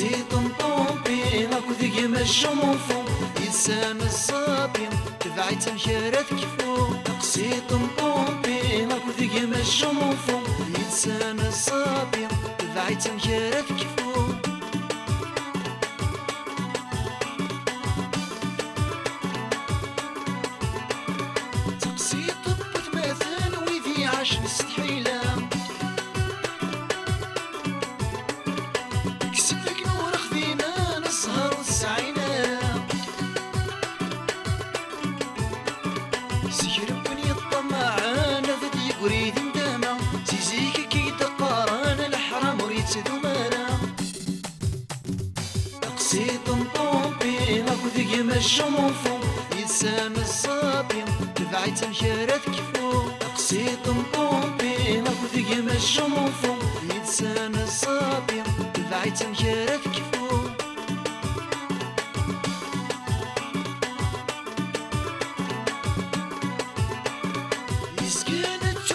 تقسيط طومبي ماكو ذي الشموفو يسان الصابي تبعت مشارات كفو تقسيط طومبي ماكو ذي الشموفو يسان الصابي تبعت مشارات كفو تقسيط بثماثن ويذي عاش مستحيله وريد ندامة زيزيك كي تقارن الحرام وريد ذمارة تقسيط طومبي ماكو ذي الشموفو يسان الصابي تبعت مشارات كفو تقسيط طومبي ماكو ذي الشموفو يسان الصابي تبعت مشارات كفو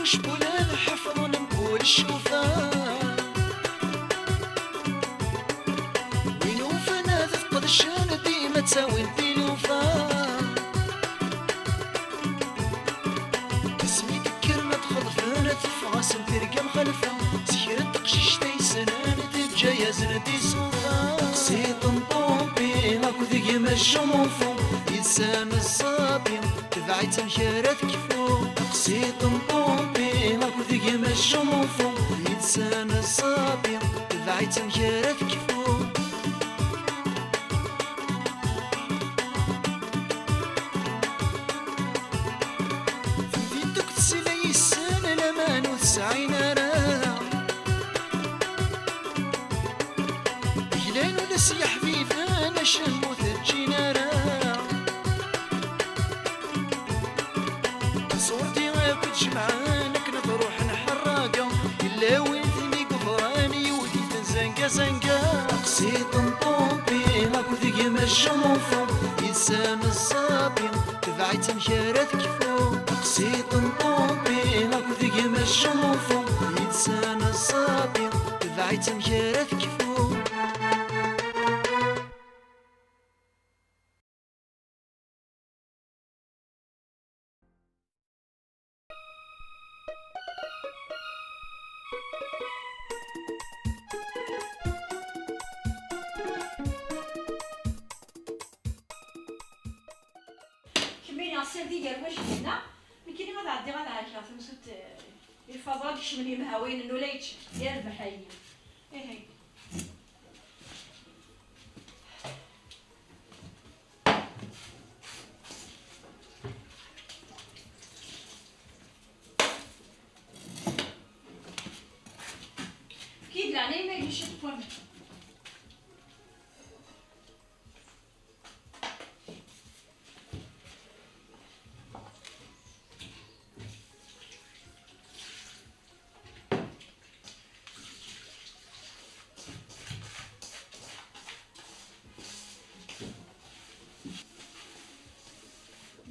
شبولان حفظون نقول الشوفان وين وفانا ذفقد الشان ديما تساوي الفيلوفان اسمي ذكر ما تخضفانا تفغاسن ترقى مخلفة سيرة تقشيش تيسنان تبجايا زندي سوفان تقسيط طومبي ماكو ذي الشموفو يسان الصابي تبعت مشارات كفو تقسيط طومبي ماكو ذي الشموفو يسان الصابي تبعت مشارات كفو في دوك تسيلا يسان الامان وتسعين راه يلان وناس يا حبيبي انا شمو تجينا راه صورتي ما بتجمعانك نروح نحرقه الا وينتني قفراني ودي تنزنقه زنقه تقسيط طومبي ماكو ذي الشموفو يسان الصابي تبعت مشارات كفو تقسيط طومبي ماكو ذي الشموفو يسان الصابي تبعت مشارات كفو كمين عصير ديال واش هنا مكيني غتعدي غتعاشر تمسوت الفضاء كشملي مهاوين انه لا يتشف ديال البحايين هي كيد لعني ما يجيش تفرم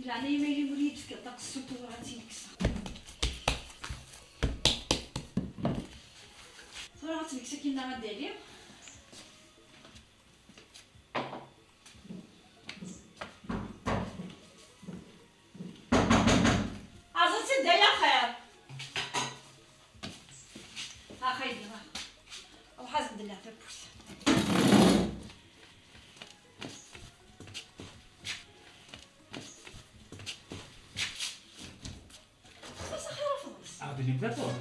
يعني ما يجي وليد في طاق السوق وراتي نكسه صراحه غتنكسه كيما غادي عليا عزتي دايا خير اخاي او حاسب دلها في البوس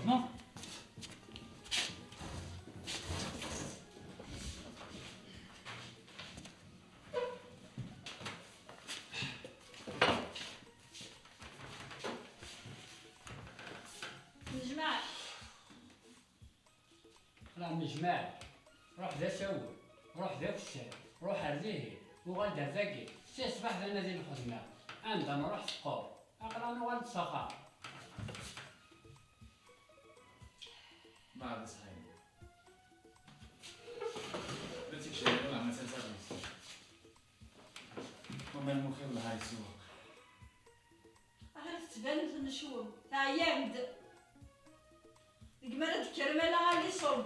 non? الجماعة راه مجمع روح ذا سول روح ذا الشارع روح هذه وغدا ذاكي سي صباح ذا نادي الخدمة عندها نروح سقور أقرا نوالد سخار ما عاد صحيح بنتي شايفة ولا ما تنساش وما المخير لهاي السوق تبان في النشوم تاع يامد القمالة الكرمالة غالي صوب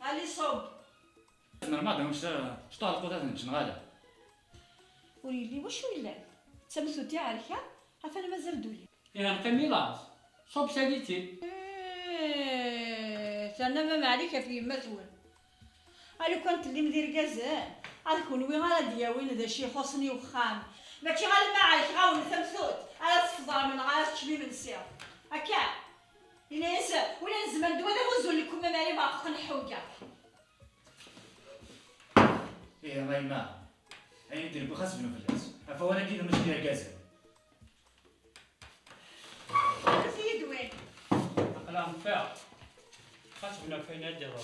غالي صوب نورمال واش طالق وتا نغادا وليلي واش ولا تمثل تاع الكا عفانا مازال دولي يا نقميلاس صوب ساليتي انا ما عليك في مثول انا كنت اللي ندير كازان غنكون وين غادي وين ذا شي يخصني وخام ماشي غير ما عليك غاون ثمثوت على الصفدار من غاز تشبي من سير هكا الناس ولا الزمان دو هذا وزول لكم ما علي باقي نحوكا ايه الله يما اي ندير بخاص بنو فلاس فوانا كي المشكله كازا سيد وين اقلام فيها خاصنا فين الدرا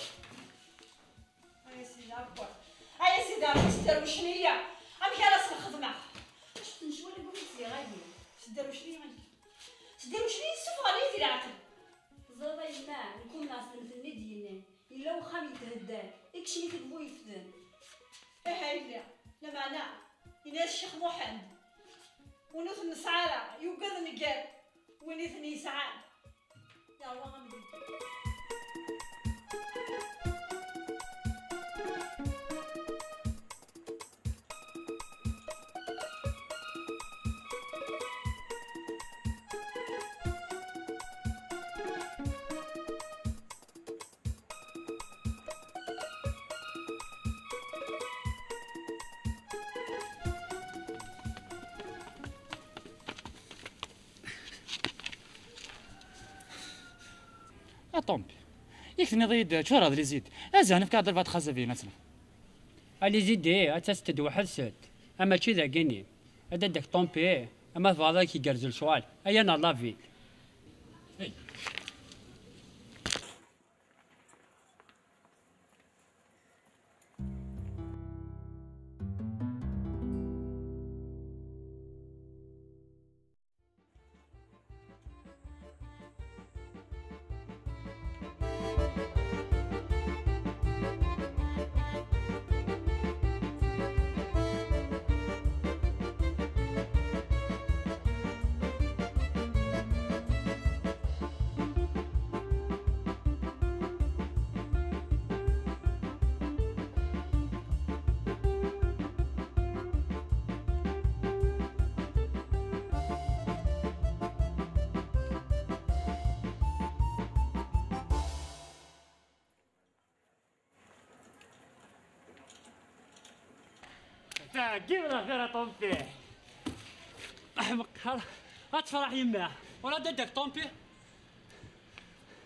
يا سيدي اكبر يا سيدي مستر وشنية ام كراس الخدمه واش تنشوا لي قولي لي غادي تديروا شنيا غادي تديروا شنيا السفره اللي ديال العقل زربا يما نكون ناس نفني ديالنا الا واخا يتهداك اكشي اللي كتبغوا يفدن هاي لا معنى الناس الشيخ محمد ونوث النسعارة يوقظ نقال ونثني سعاد يا الله غنبي طومبي يكفيني ضيد شو هذا اللي يزيد ازانف قاعد الفات خازه فينا مثلا اللي زيدي اساس واحد سد اما شي ذا كيني هذا داك طومبي اما فاضا كي يقرزل شوال اي انا لافي كيف راه غير طومبي احمق غتفرح يماه ولا داك طومبي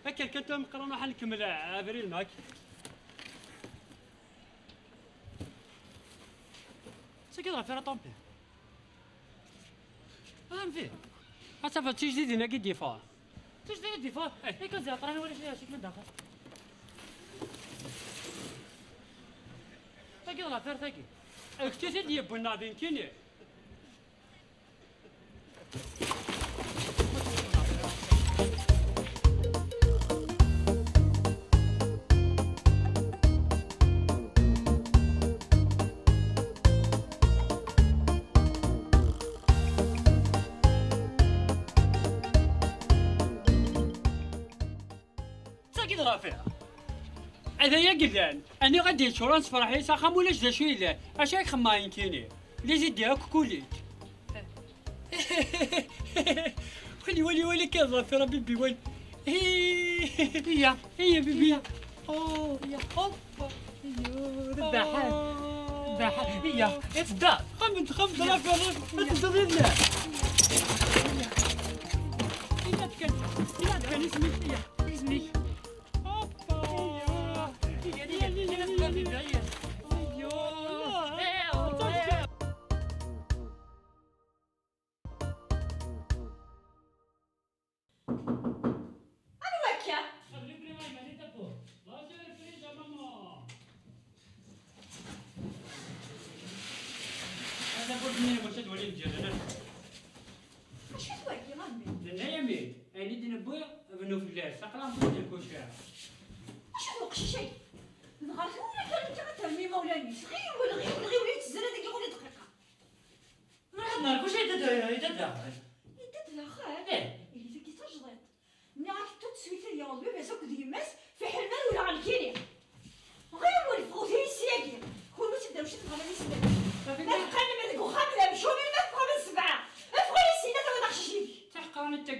هكا كنت مقرون راح نكمل ابريل معاك سكيت راه فيها طومبي فاهم فيه اصافا شي جديد هنا كي ديفا شي جديد ديفا اي كنزير طراني ولا شي من داخل سكيت راه فيها ثاكي اكتشفت لي بنادين كيني ساكت رافع هذا يا قلان أنا غادي شورانس فرحي ساخم ولاش ذا شوي لا اش راك خماين كيني لي زيد هاك كوليت خلي ولي كذا في ربي بيوي هي بيبي اوه يا حبا ايوه ذبحان هي افدا خمد لا في ما تزيد لا يا كان اسمي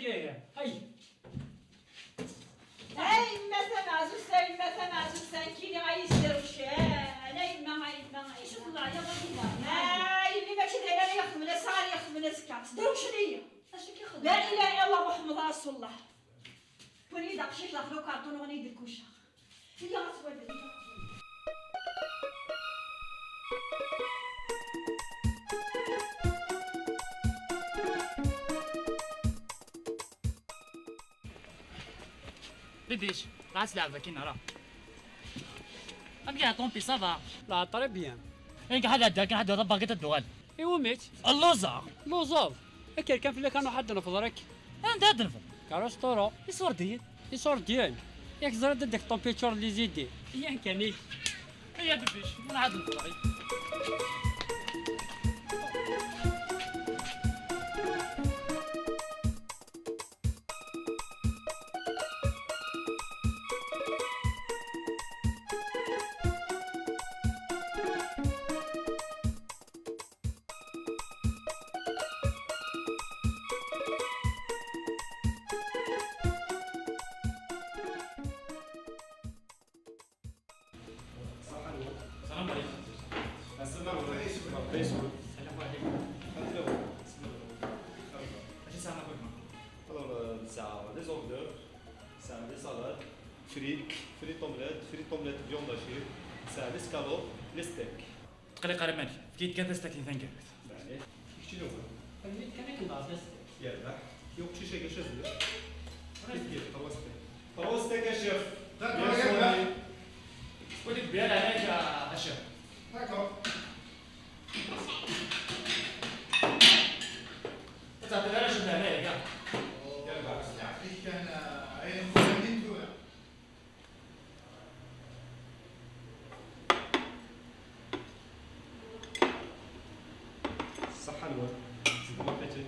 كاين هاي هاي ما تمعزوز هاي ما تمعزوز كيني غايسدر وشان هاي ما شوف الله يا غادي هاي اللي ماشي داير يخدم لا صار يخدم لا سكات ديروا شنيا اش كيخدم لا اله الا الله محمد رسول الله ولي داكشي داخلو كارطون وغادي يدير كلشي هي غتولد بديش قاعد تلعب كاين راه ابيع طومبي صافا لا طري بيان هيك حد هدا كان حد باقي الدوال ايوا ميت اللوزة لوزاف هكا كان في كانوا حد نفضرك انت هاد نفر كاروس طورو يصور ديال يصور ديال ياك زرد ديك الطومبيتور اللي زيدي ياك كاني هيا بديش انا عاد نفر السلام عليكم. Alors, ça a des hors d'œuvre, ça a des salades, frites omelettes, viande hachée, ça a l'escalope, les steaks. تقلي قريب مالك كيت كان تستكين ثانك يعني شنو هو؟ كان كنضع بس يلا يوم شي شيء شنو؟ كيف كيف خواستك يا شيخ. وليك بيان عليك يا شيخ تعطي لنا شو عليك يا صحة الوالد. شو بقيتي؟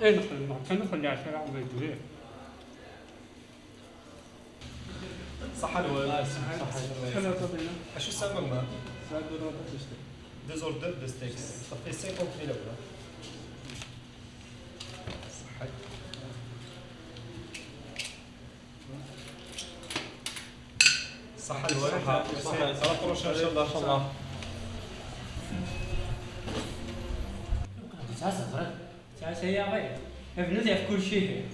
ايه كندخل على الشارع وبيدويه صحة الوالد. شنو تبينا؟ شو السبب ما؟ Ça doit être Deux hors d'œuvre de steaks. Ça fait 50 000 euros. صحة. صحة الوالد. صحة البروشان إن شاء الله. ساسا يا غير ابنتي في كل شيء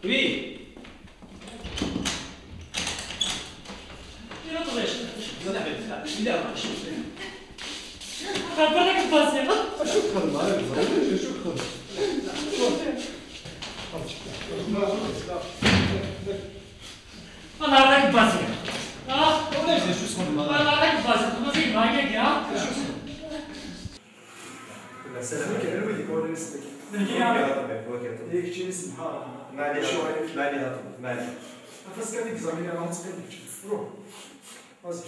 Oui. انا راك باسي انا راك باسي ما في معاك يا السلام عليكم الوالد يكون نسلك ياك تجي نسمحها ما عليها فاس كان اكزامين انا نتقلب روح وازي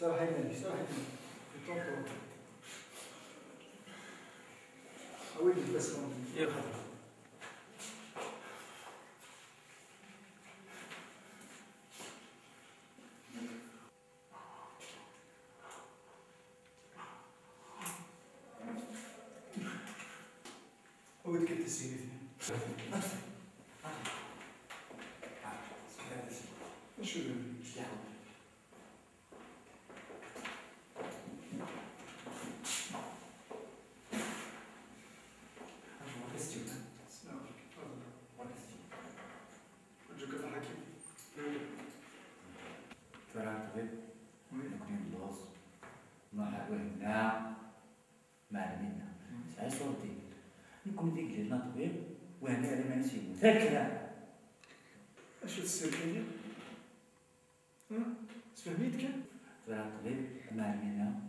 صراحة مالك صراحة في طنطا وين بس يا خاطر ودك تسيري لنا طبيب وهنا على ما نسيبو فاكره. اش هاد السير كاين؟ تفهميت كان؟ فلا الطبيب مع المينا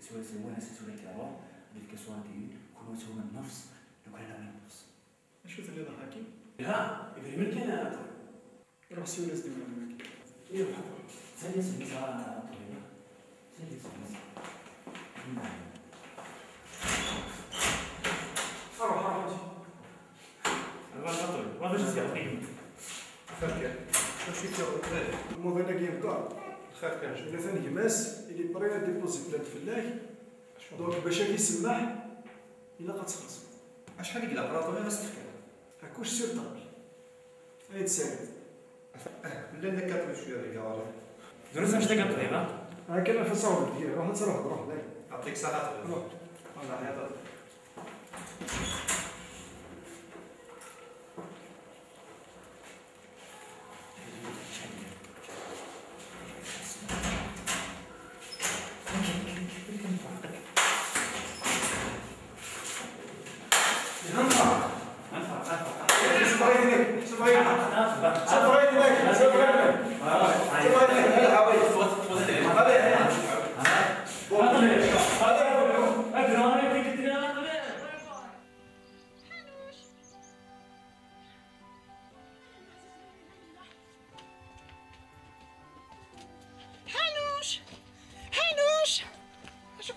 سوا سوا كيروح ديك كسواتي كل سوا من النفس لو كان من النفس. شوف اللي ضحكي. لا يبري من كان انا طبيب. روح سير ناس ديما معاك. ايه بحال سالي سميتها طبيب. سالي سميتها. روح وانا جيت يعطيني. فاكر. ماشي كيعطيك. الموفينا كاين كاع. خاف كان إلا ثاني يماس اللي بري ديبوزي بلاد فلاك دونك باش يسمح إلا غتخلص. شحال ديك الابراطومي غاس تفكر؟ هاكوش سير طابل. هاي تساعد. لا لا كاتب شويه ديك العرض. دروس اش داك الطبيب ها؟ كاين في الصوت ديالي روح نتروح روح داك. يعطيك الصحه طبيب. روح. الله يحفظك.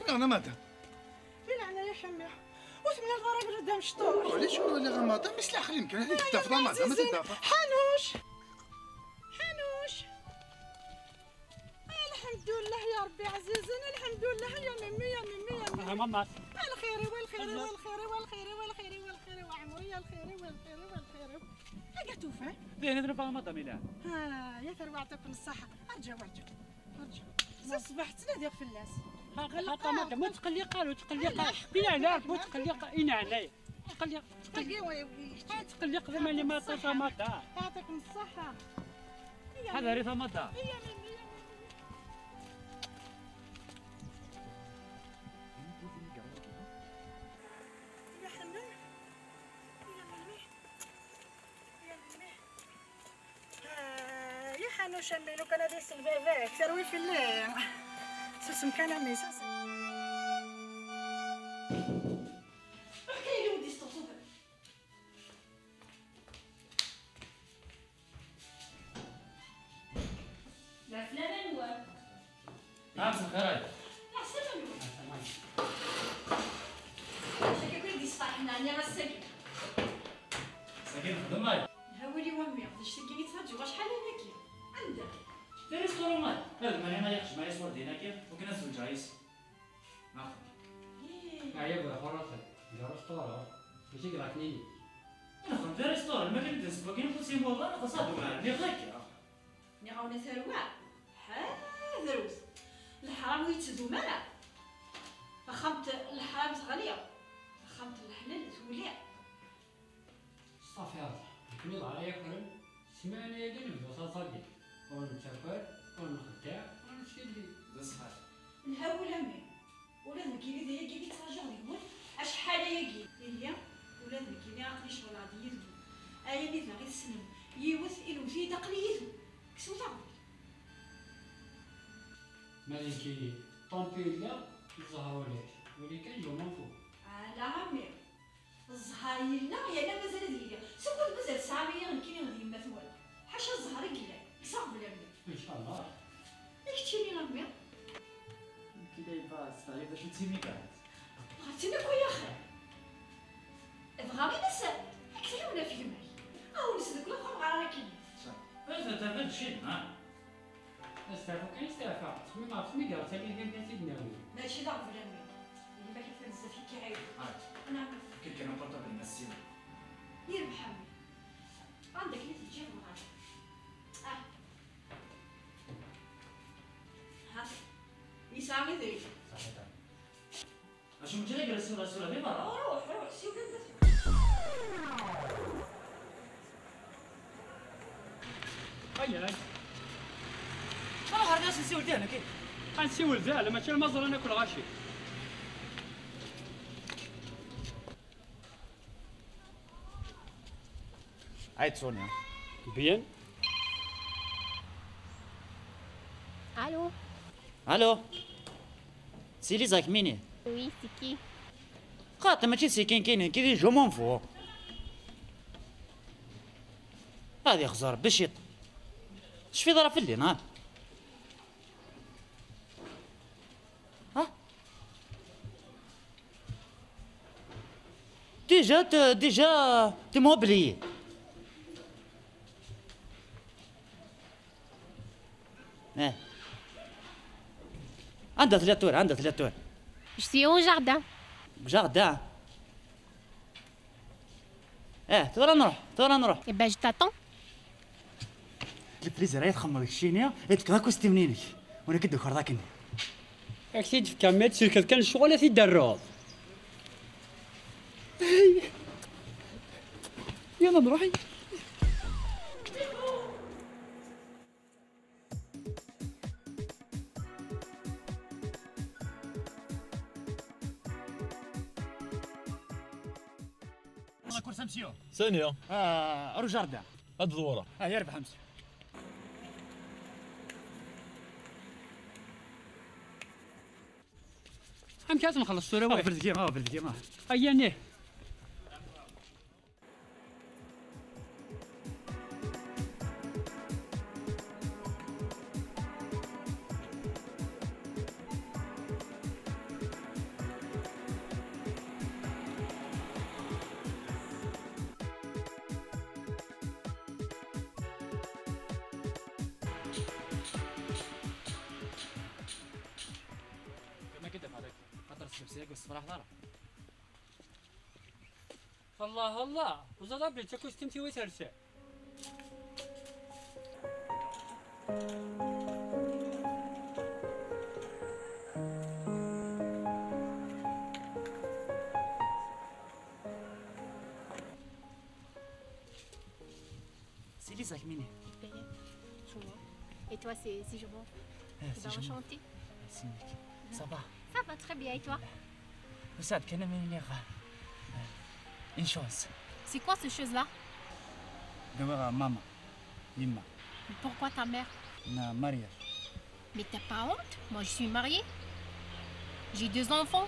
انا ماذا؟ فين انا يا حمي؟ وثمن الغراب قدام شطور. علاش شنو اللي غماضه؟ مثل الاخرين يمكن هذيك تدافع ماذا؟ ما تدافع. حنوش الحمد لله يا ربي عزيزنا الحمد لله يا ميمي يا ميمي يا ميمي. ماما الخير والخير والخير والخير والخير والخير وعمري الخير والخير والخير. هاكا توفى؟ زين نضرب على ماما ميلان. يا ثروة يعطيكم الصحة. ارجعوا زين صبحت تنادي في الناس. حتى ما تقلي قالوا تقلي بلا على مو تقلي اين عليا تقلي تقلي قدام اللي ما طيش مادا. يعطيكم الصحة. هذا ريث مادا. يا حنوش امي لو كان هذا السلفافاك تروي في الليل سوسم كان امي سوسم. احكي لي ودي استوصف. لا فلان نوار. نعم سكراي. احسن نوار. شكي كل دي صباح هنا انا غساكي. ساكن خدماي. هاولي وامي باش تلقيني تهجو شحال هناكي عندك ديري سكرو ماي هذا ماني ما يخش ما يصور دينا كيف وكنا نسول جايس ناخذ يا بو خلاص دار ستورا ماشي كراكنيني انا خدمت دار ستورا ما كنت نسبق كاين فوسي والله انا قصاد لي غيك ني عاونا ثروه دروس الحرام ويتزو مالا فخمت الحرام غاليه فخمت الحلال تولي صافي هذا كنوض على ياكل سمعني يا دين الوصال صديق ونتشكر ونخدع ونمشي لي زصحات نهاول امي ولازم كيلي ديا كيلي تراجع يقول اشحال ياكي هي ولازم كيلي عقلي شغل عادي يدو ايا نيت غير السنم يوث الو في تقليدو كسو تعرف مالكي طومبي لا الزهر ولاش ولي كان يوم فوق على عمي الزهر يلا يا لا مازال هي سوق مازال ساعه غنكيني غادي ما ثوال حاشا الزهر يقلع صعب بلا ان شاء الله اكتشيني غمي كده يبقى صغير باش تسيبي كاع. بغيتينا خويا خير بغاوي نسال اكثر ولا في الماء او نسلك الاخر مع راكي هذا تفد شي ها استعفوا كاين استعفاء تسمي ما عرفتش مي قالت لي كان سيدنا ماشي ضعف ولا مي اللي باقي في بزاف كيعاود نعم كيف كانوا قرطبي المسيو. يربح عمي عندك اللي تجيب معاك ها يسامي ذريف اش مجري رسول في برا روح سيو كذا هيا ما هرناش نسيو لدينا كي غنسيو لدينا ماشي المزرعه ناكل غاشي عيط سونيا. Bien. Allô? الو سي ليزا كميني. Oui, c'est qui? قاطع ماشي سي كاين كي جو مون فو. هذه خزر باش شفي ضرب في الليل ها. ديجا تي موبلي. عندها 3 تور. Je suis au jardin. جاردان. ترى نروح. Eh ben, je t'attends. البليزر هي تخمر الشينيا يتكراكو ستمنينك وانا كدو خرضاكني. أكيد في كامل شركة كان الشغل في الدراج. يلا نروحي. كورس امسيو ثانية رو جاردان هاد الدورة يربح امسيو. هم كاتم نخلص الصورة واحد. في الفيديو أياني. الله وزاد بلي تاكل ستمتي وترسى. سي ليزا كميني. Et toi, c'est je m'en. سي جو Enchanté. سينيك صباح. Ça va très bien, et toi? وسعد كان مني une chose. C'est quoi cette chose-là? دابا ماما يما Mais pourquoi ta mère? نا ماريا. Mais t'as pas honte? Moi, je suis mariée. J'ai 2 enfants.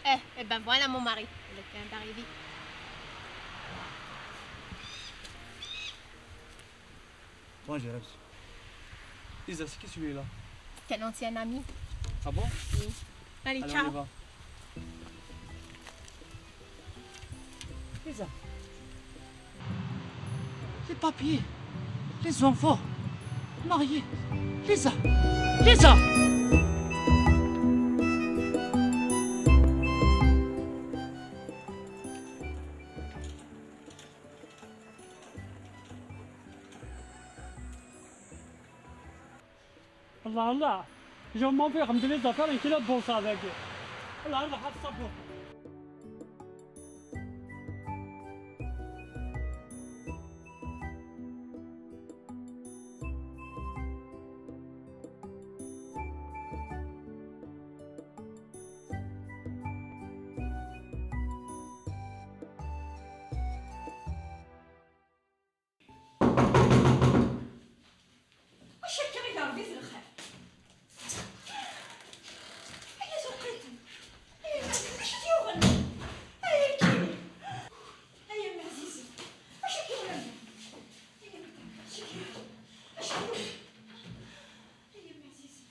Eh ben voilà mon mari. Il vient d'arriver. بونجور امسيو. ليزا سي كي celui-là. C'est un ancien ami. Ah bon? Oui. Allez, Allez, ciao. on y va. ليزا les papiers les enfants mariés. ليزا الله جو m'en vais ramener les affaires et qu'il a de bon ça avec. الله حد صبور.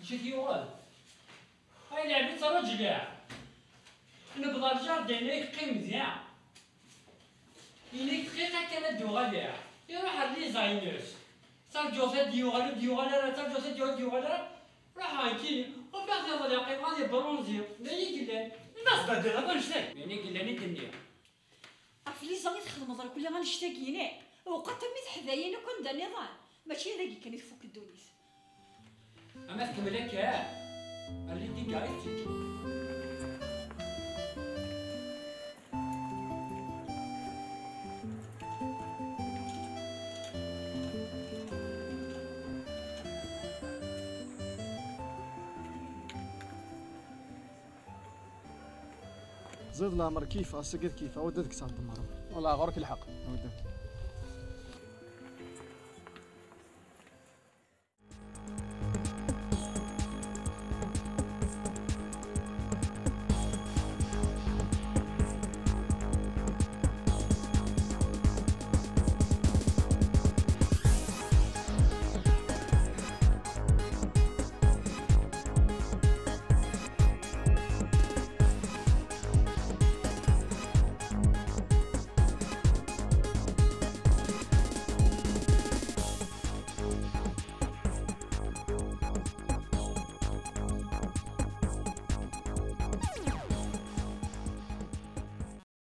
شتي يوغل هاي لعبة راجل كاع نبغى الجاردين يقيم مزيان إليك دقيقة كانت دوغا كاع يروح هاد لي زاينرز صار جوزات ديوغالا صار جوزات ديوغالا راح هايكيني وبعد هذا دقيقة غادي برونزي دايي قلان الناس بعد غابا نشتاق يعني قلاني الدنيا عرف لي زاغي تخدم درك ولا غنشتاقيني وقت ميت حدايا كون دا نظام ماشي هذاك كان يفك الدونيس أما تكملك كاع اللي دي قاعد زيد العمر كيف السكر كيف وداتك ساعة المرة والله غورك الحق وداتك